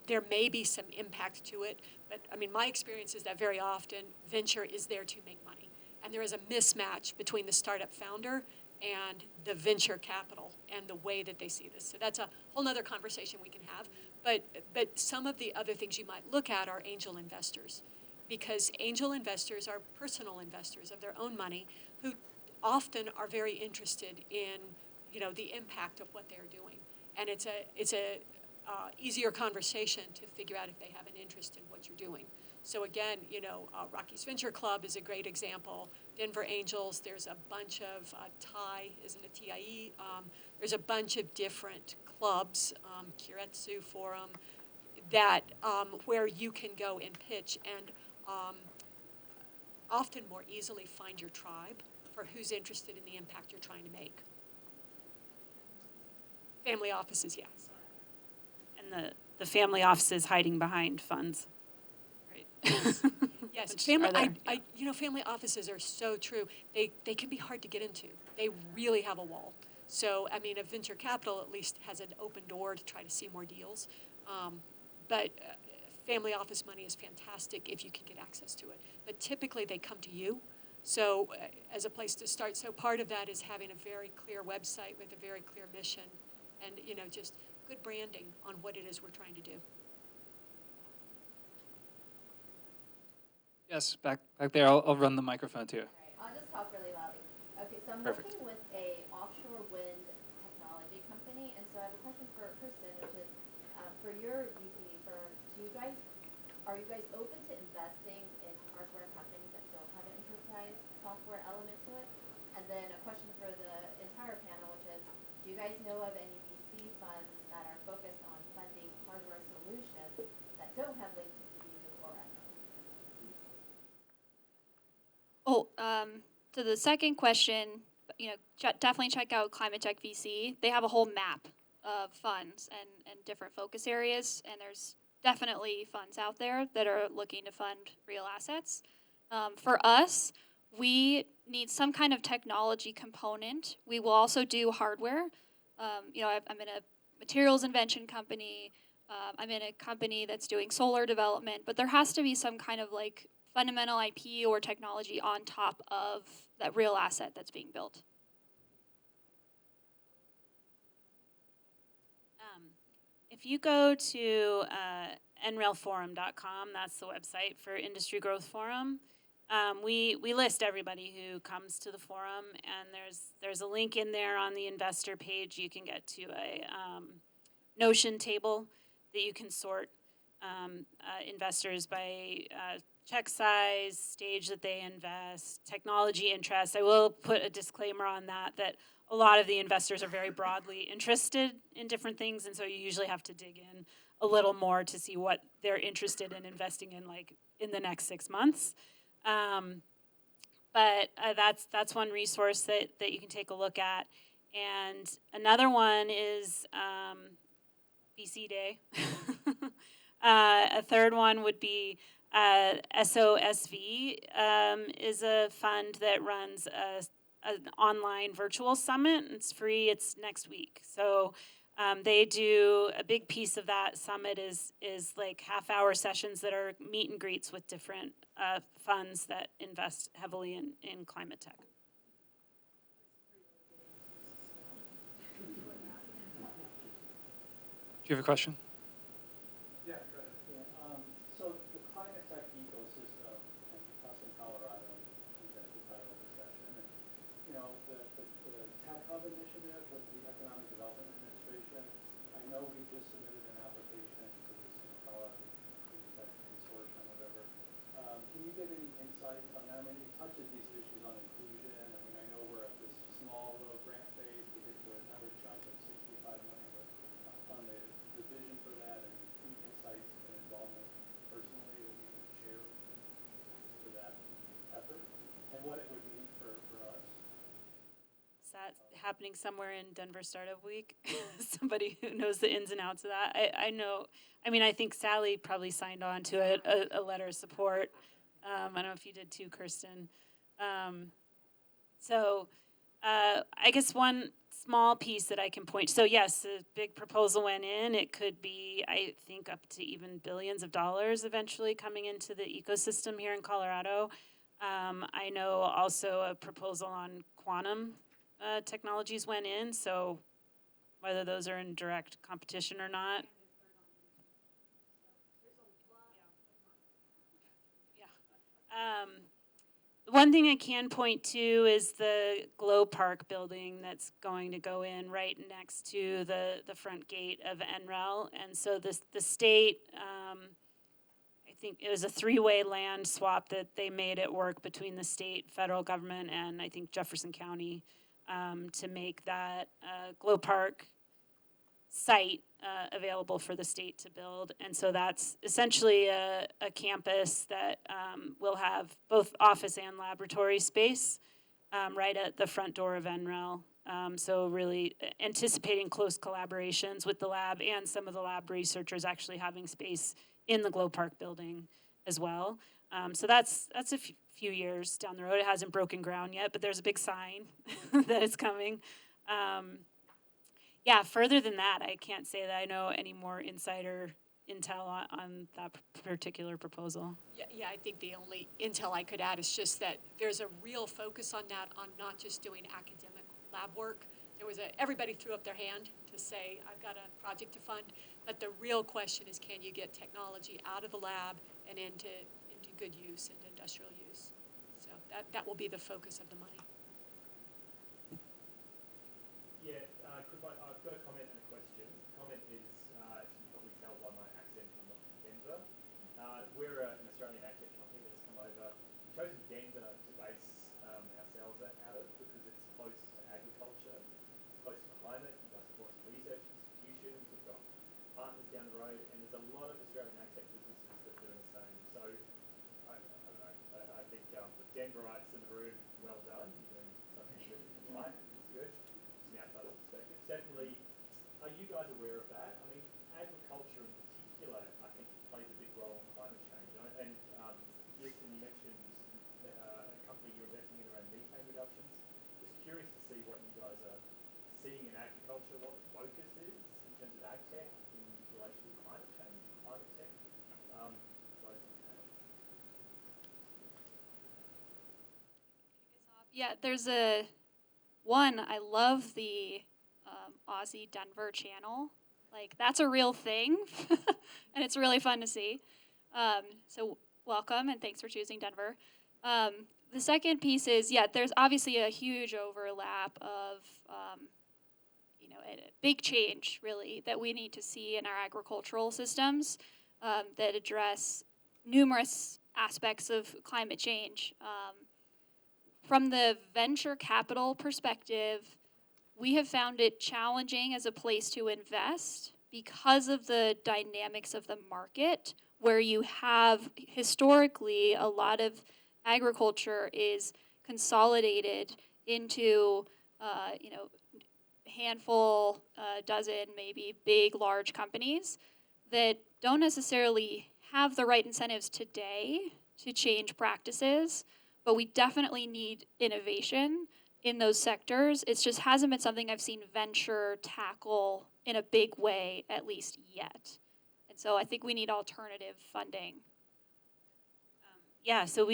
There may be some impact to it, but I mean, my experience is that very often venture is there to make money. And there is a mismatch between the startup founder and the venture capital and the way that they see this. So that's a whole nother conversation we can have. But some of the other things you might look at are angel investors, because angel investors are personal investors of their own money who often are very interested in, you know, the impact of what they're doing. And it's a easier conversation to figure out if they have an interest in what you're doing. So again, you know, Rockies Venture Club is a great example. Denver Angels, there's a bunch of TIE, isn't it TIE? There's a bunch of different clubs, Kiretsu Forum, that where you can go and pitch and often more easily find your tribe for who's interested in the impact you're trying to make. Family offices, yes. And the family offices hiding behind funds. Right. Yes, Which family. are there, You know, family offices are so true. They can be hard to get into. They really have a wall. So I mean, a venture capital at least has an open door to try to see more deals. But family office money is fantastic if you can get access to it. But typically they come to you. So as a place to start. So part of that is having a very clear website with a very clear mission, and you know, just good branding on what it is we're trying to do. Yes, back there. I'll run the microphone too. I'll just talk really loudly. Okay, so I'm Perfect. working with a offshore wind technology company, and so I have a question for Kristen, which is for your VC firm, are you guys open to investing in hardware companies that don't have an enterprise software element to it? And then a question for the entire panel, which is, do you guys know of any VC funds that are focused on funding hardware solutions that don't have link to CPU or ML? To the second question, you know, definitely check out ClimateTech VC. They have a whole map of funds and different focus areas, and there's definitely funds out there that are looking to fund real assets. For us, we need some kind of technology component. We will also do hardware. You know, I'm in a materials invention company. I'm in a company that's doing solar development, but there has to be some kind of like fundamental IP or technology on top of that real asset that's being built. If you go to nrelforum.com, that's the website for Industry Growth Forum. We list everybody who comes to the forum, and there's a link in there on the investor page. You can get to a Notion table that you can sort investors by check size, stage that they invest, technology interest. I will put a disclaimer on that a lot of the investors are very broadly interested in different things, and so you usually have to dig in a little more to see what they're interested in investing in, like in the next 6 months. But that's one resource that you can take a look at. And another one is VC Day. A third one would be SOSV is a fund that runs an online virtual summit. It's free. It's next week. So they do a big piece of that summit is like half-hour sessions that are meet and greets with different funds that invest heavily in climate tech. Do you have a question? Yeah, go ahead. Yeah. So the ClimateTech EcoSystem and us in Colorado, that's the title of the session. And, you know, the Tech Hub initiative with the Economic Development Administration, I know we just submitted an application for this Colorado Tech Consortium, whatever. Can you give any insights on that? I mean, it touches these issues on inclusion. I mean, I know we're at this small little grant phase to get to another chunk of $65 million, but on the vision for that and any insights and involvement personally that you can share for that effort and what it would mean for us? Is that happening somewhere in Denver Startup Week? Somebody who knows the ins and outs of that. I know. I mean, I think Sally probably signed on to a letter of support. I don't know if you did too, Kirsten. I guess one small piece that I can point. So yes, the big proposal went in. It could be, I think, up to even billions of dollars eventually coming into the ecosystem here in Colorado. I know also a proposal on quantum technologies went in. So whether those are in direct competition or not. Yeah. One thing I can point to is the Glow Park building that's going to go in right next to the front gate of NREL. And so the state, I think it was a three-way land swap that they made it work between the state, federal government, and I think Jefferson County to make that Glow Park site available for the state to build. And so that's essentially a campus that will have both office and laboratory space right at the front door of NREL. So really anticipating close collaborations with the lab and some of the lab researchers actually having space in the Glow Park building as well. So that's a few years down the road. It hasn't broken ground yet, but there's a big sign that it's coming. Yeah, further than that, I can't say that I know any more insider intel on that particular proposal. Yeah, I think the only intel I could add is just that there's a real focus on that, on not just doing academic lab work. Everybody threw up their hand to say, I've got a project to fund, but the real question is, can you get technology out of the lab and into good use and industrial use? So that will be the focus of the money. Yeah, I've got a comment and a question. The comment is, as you can probably tell by my accent, I'm not from Denver. We're an Australian ag tech company that's come over. We've chosen Denver to base ourselves out of because it's close to agriculture, it's close to climate, we've got lots of research institutions, we've got partners down the road, and there's a lot of Australian ag tech businesses that are doing the same. So I don't know, I think the Denverites in the room, well done. You're doing something really right. It's good. From the outside perspective. Secondly, are you guys aware of that? I mean, agriculture in particular, I think, plays a big role in climate change. And Houston, you mentioned a company you're investing in around methane reductions. Just curious to see what you guys are seeing in agriculture, what the focus is in terms of ag tech in relation to climate change, climate tech. Yeah, I love the Aussie Denver channel. Like, that's a real thing, and it's really fun to see. So welcome, and thanks for choosing Denver. The second piece is, there's obviously a huge overlap of, a big change, really, that we need to see in our agricultural systems that address numerous aspects of climate change. From the venture capital perspective, we have found it challenging as a place to invest because of the dynamics of the market, where you have historically a lot of agriculture is consolidated into, handful, dozen, maybe big, large companies that don't necessarily have the right incentives today to change practices. But we definitely need innovation in those sectors. It just hasn't been something I've seen venture tackle in a big way, at least yet. And so I think we need alternative funding. So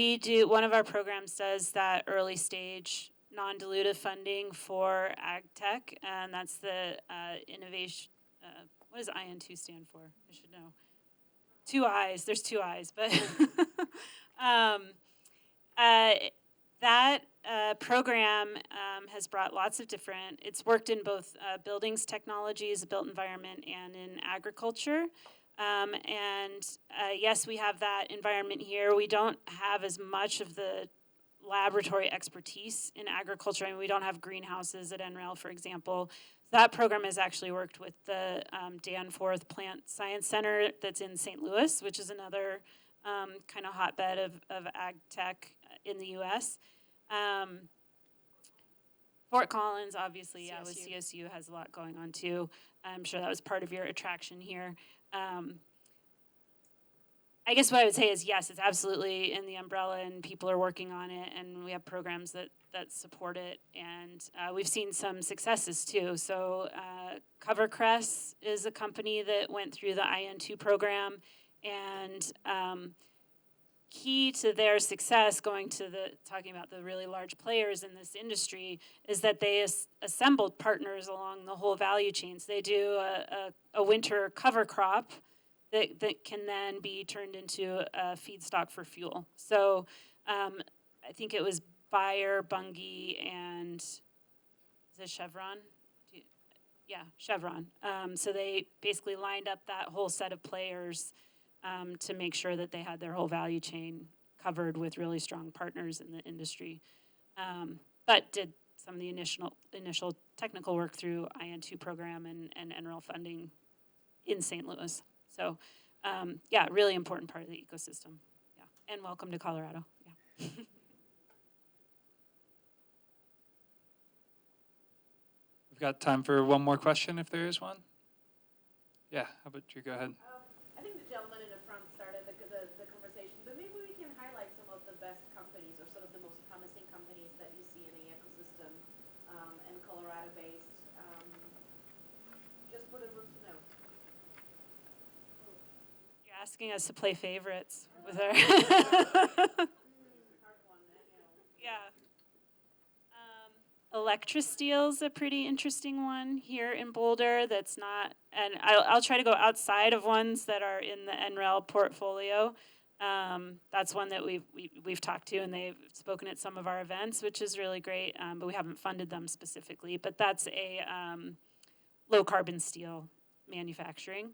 one of our programs does that early stage non-dilutive funding for ag tech, and that's the innovation, what does IN2 stand for? I should know. Two I's, there's two I's, but that program has brought lots of it's worked in both buildings technologies, built environment, and in agriculture. Yes, we have that environment here. We don't have as much of the laboratory expertise in agriculture. I mean, we don't have greenhouses at NREL, for example. That program has actually worked with the Danforth Plant Science Center that's in St. Louis, which is another kind of hotbed of ag tech in the U.S. Fort Collins, obviously, yeah, with CSU. CSU has a lot going on too. I'm sure that was part of your attraction here. I guess what I would say is yes, it's absolutely in the umbrella, and people are working on it, and we have programs that support it, and we've seen some successes too. So CoverCress is a company that went through the IN2 program, and key to their success, going to talking about the really large players in this industry, is that they assembled partners along the whole value chains. They do a winter cover crop that can then be turned into a feedstock for fuel. So I think it was Bayer, Bunge, and is it Chevron? Yeah, Chevron. So they basically lined up that whole set of players to make sure that they had their whole value chain covered with really strong partners in the industry. But did some of the initial technical work through IN2 program and NREL funding in St. Louis. So, yeah, really important part of the ecosystem. Yeah, and welcome to Colorado. Yeah. We've got time for one more question if there is one. Yeah, how about you go ahead? I think the gentleman in the front started the conversation, but maybe we can highlight some of the best companies or sort of the most promising companies that you see in the ecosystem and Colorado-based, just for the room to know. You're asking us to play favorites with our. Yeah. Electrosteel's a pretty interesting one here in Boulder that's not, and I'll try to go outside of ones that are in the NREL portfolio. That's one that we've talked to, and they've spoken at some of our events, which is really great, but we haven't funded them specifically. But that's a low-carbon steel manufacturing.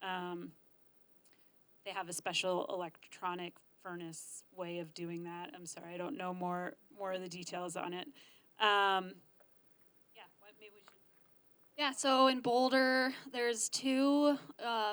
They have a special electronic furnace way of doing that. I'm sorry, I don't know more of the details on it. Yeah, maybe we should. Yeah, so in Boulder, there's two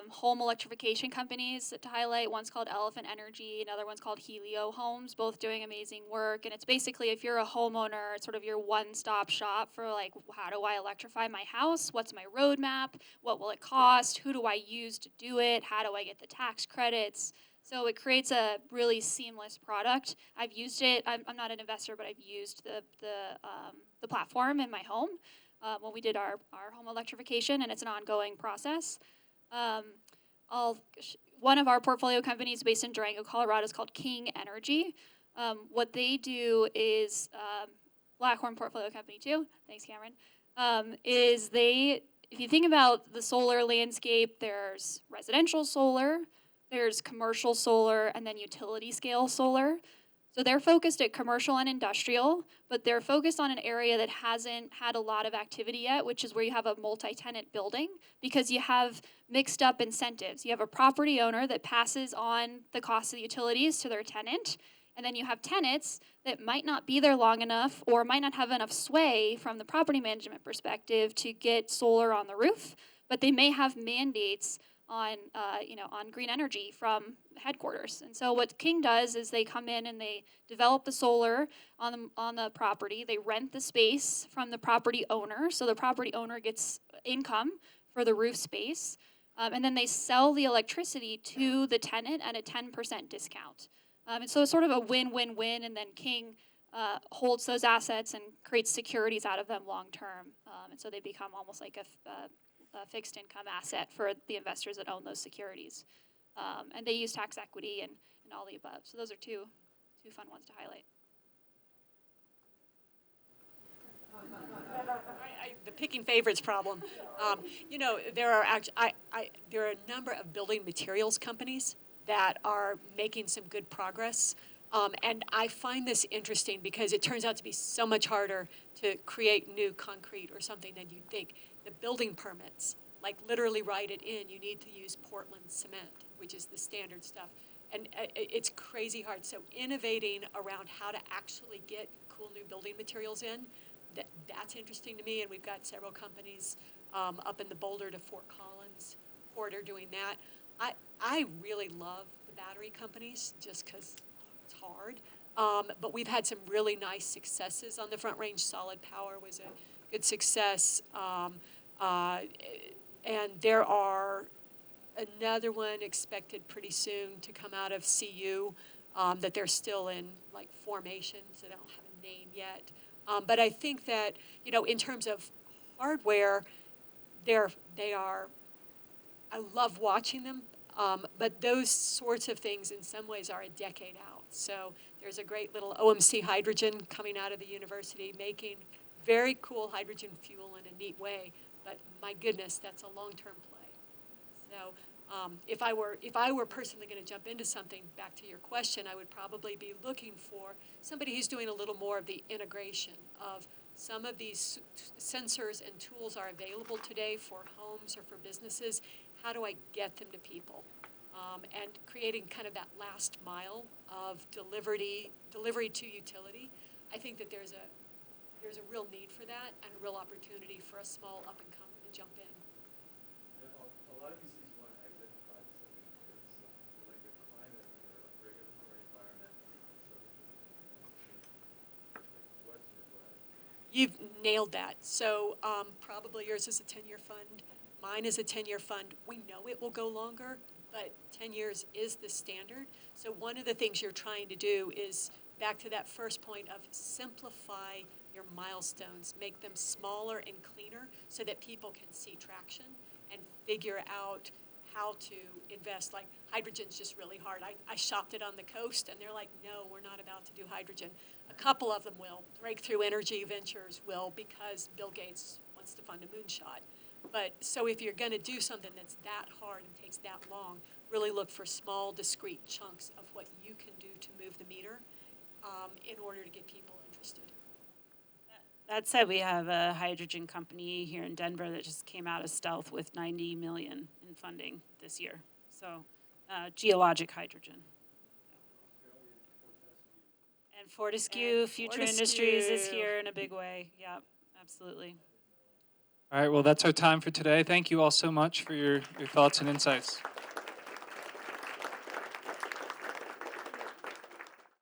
home electrification companies to highlight. One's called Elephant Energy, another one's called Helio Homes, both doing amazing work. And it's basically, if you're a homeowner, it's sort of your one-stop shop for like, how do I electrify my house? What's my roadmap? What will it cost? Who do I use to do it? How do I get the tax credits? So it creates a really seamless product. I've used it. I'm not an investor, but I've used the platform in my home when we did our home electrification, and it's an ongoing process. One of our portfolio companies based in Durango, Colorado, is called King Energy. What they do is Blackhorn portfolio company too. Thanks, Cameron. If you think about the solar landscape, there's residential solar, there's commercial solar, and then utility scale solar. So they're focused at commercial and industrial, but they're focused on an area that hasn't had a lot of activity yet, which is where you have a multi-tenant building, because you have mixed up incentives. You have a property owner that passes on the cost of the utilities to their tenant, and then you have tenants that might not be there long enough or might not have enough sway from the property management perspective to get solar on the roof, but they may have mandates on green energy from headquarters. And so what King does is they come in and they develop the solar on the property. They rent the space from the property owner, so the property owner gets income for the roof space, and then they sell the electricity to the tenant at a 10% discount. And so it's sort of a win-win-win, and then King holds those assets and creates securities out of them long term. And so they become almost like a fixed income asset for the investors that own those securities. And they use tax equity and all the above. So those are two fun ones to highlight. The picking favorites problem. There are there are a number of building materials companies that are making some good progress. And I find this interesting because it turns out to be so much harder to create new concrete or something than you'd think. The building permits, like literally write it in, you need to use Portland cement, which is the standard stuff. And it's crazy hard. So innovating around how to actually get cool new building materials in, that's interesting to me. And we've got several companies up in the Boulder to Fort Collins corridor doing that. I really love the battery companies just because it's hard. But we've had some really nice successes on the Front Range. Solid Power was a good success. And there are another one expected pretty soon to come out of CU that they're still in like formation, so they don't have a name yet. But I think that, in terms of hardware, they are, I love watching them, but those sorts of things in some ways are a decade out. So there's a great little OMC hydrogen coming out of the university making very cool hydrogen fuel in a neat way, but my goodness, that's a long-term play. So if I were personally going to jump into something, back to your question, I would probably be looking for somebody who's doing a little more of the integration of some of these sensors and tools are available today for homes or for businesses. How do I get them to people? And creating kind of that last mile of delivery to utility. I think that there's a real need for that and a real opportunity for a small up-and-comer to jump in. A lot of VCs want to exit in 5 to 7 years, like the climate or like regulatory environment. What's your plan? You've nailed that. So probably yours is a 10-year fund. Mine is a 10-year fund. We know it will go longer, but 10 years is the standard. So one of the things you're trying to do is, back to that first point of simplify your milestones, make them smaller and cleaner so that people can see traction and figure out how to invest. Like hydrogen's just really hard. I shopped it on the coast and they're like, no, we're not about to do hydrogen. A couple of them will. Breakthrough Energy Ventures will, because Bill Gates wants to fund a moonshot. But so if you're going to do something that's that hard and takes that long, really look for small, discrete chunks of what you can do to move the meter in order to get people interested. That said, we have a hydrogen company here in Denver that just came out of stealth with $90 million in funding this year. So geologic hydrogen. And Fortescue, Future Industries is here in a big way. Yeah, absolutely. All right, well, that's our time for today. Thank you all so much for your thoughts and insights.